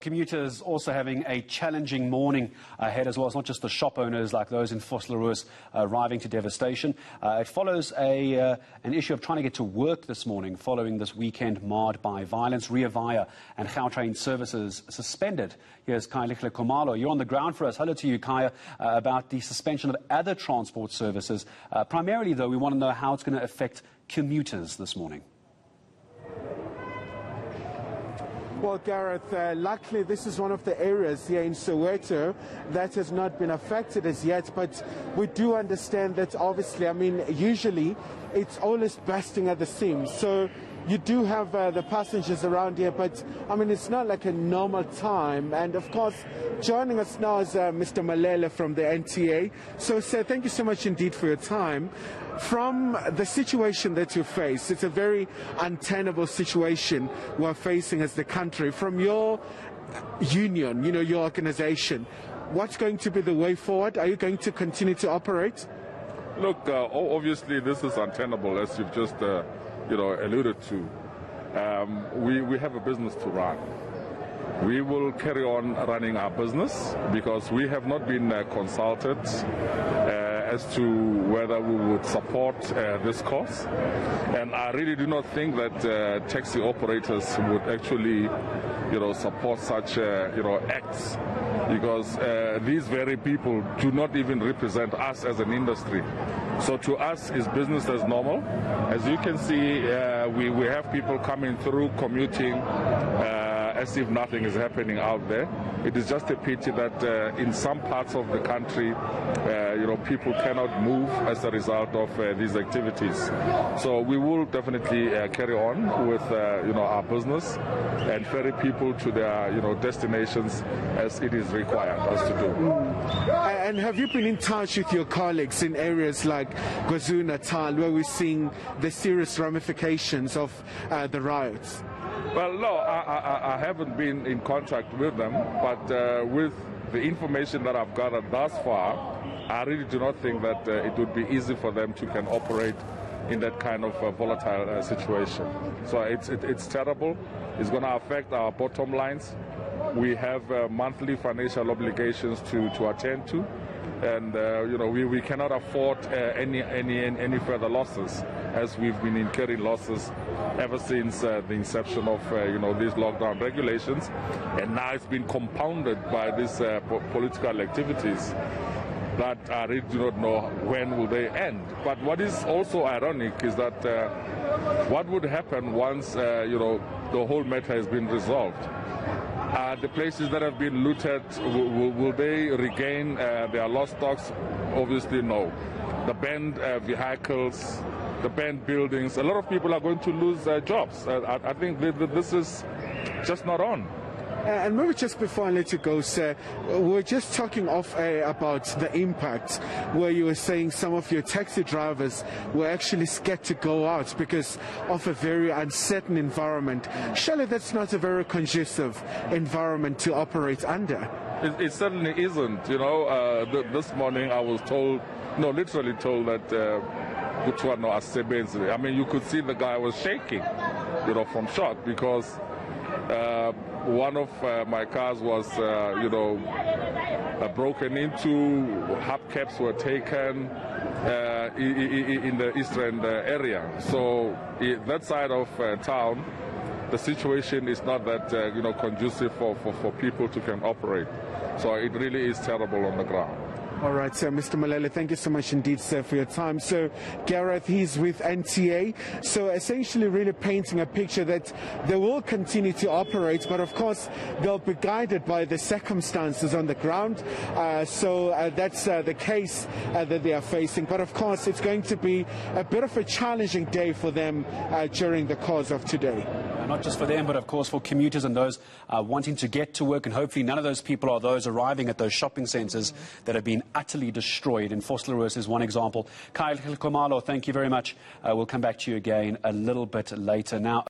Commuters also having a challenging morning ahead as well. It's not just the shop owners like those in Vosloorus arriving to devastation. It follows an issue of trying to get to work this morning following this weekend marred by violence. Rea Vaya and Gautrain services suspended. Here's Khayalihle Khumalo. You're on the ground for us. Hello to you, Kaya, about the suspension of other transport services. Primarily, though, we want to know how it's going to affect commuters this morning. Well, Gareth, luckily this is one of the areas here in Soweto that has not been affected as yet, but we do understand that obviously, I mean, usually it's always bursting at the seams. So you do have the passengers around here, but I mean, it's not like a normal time. And of course, joining us now is Mr. Malele from the eNCA. So, sir, thank you so much indeed for your time. From the situation that you face, it's a very untenable situation we're facing as the country. From your union, your organization, what's going to be the way forward? Are you going to continue to operate? Look, obviously this is untenable, as you've just alluded to. We have a business to run. We will carry on running our business because we have not been consulted as to whether we would support this cause. And I really do not think that taxi operators would actually, support such, acts, because these very people do not even represent us as an industry. So to us, it's business as normal. As you can see, we have people coming through, commuting, as if nothing is happening out there. It is just a pity that in some parts of the country, people cannot move as a result of these activities. So we will definitely carry on with our business and ferry people to their destinations as it is required us to do. And have you been in touch with your colleagues in areas like KwaZulu-Natal, where we're seeing the serious ramifications of the riots? Well, no, I haven't been in contact with them, but with the information that I've gathered thus far, I really do not think that it would be easy for them to can operate in that kind of volatile situation. So it's terrible. It's going to affect our bottom lines. We have monthly financial obligations to attend to, and we cannot afford any further losses, as we've been incurring losses ever since the inception of these lockdown regulations, and now it's been compounded by these political activities that I really do not know when will they end. But what is also ironic is that what would happen once the whole matter has been resolved? The places that have been looted, will they regain their lost stocks? Obviously no. The banned vehicles, the banned buildings, a lot of people are going to lose their jobs. I think this is just not on. And maybe just before I let you go, sir, we're just talking off air about the impact, where you were saying some of your taxi drivers were actually scared to go out because of a very uncertain environment. Surely that's not a very conducive environment to operate under. It certainly isn't. This morning I was told, literally told that I mean, you could see the guy was shaking, from shock, because one of my cars was, broken into, hubcaps were taken in the eastern area. So that side of town, the situation is not that, conducive for people to can operate. So it really is terrible on the ground. All right, sir. Mr. Malele, thank you so much indeed, sir, for your time. So, Gareth, he's with eNCA. So, essentially really painting a picture that they will continue to operate, but of course, they'll be guided by the circumstances on the ground. So, that's the case that they are facing. But of course, it's going to be a bit of a challenging day for them during the course of today. Not just for them, but of course for commuters and those wanting to get to work. And hopefully none of those people are those arriving at those shopping centres that have been utterly destroyed. In Vosloorus is one example. Khayalihle Khumalo, thank you very much. We'll come back to you again a little bit later. Now.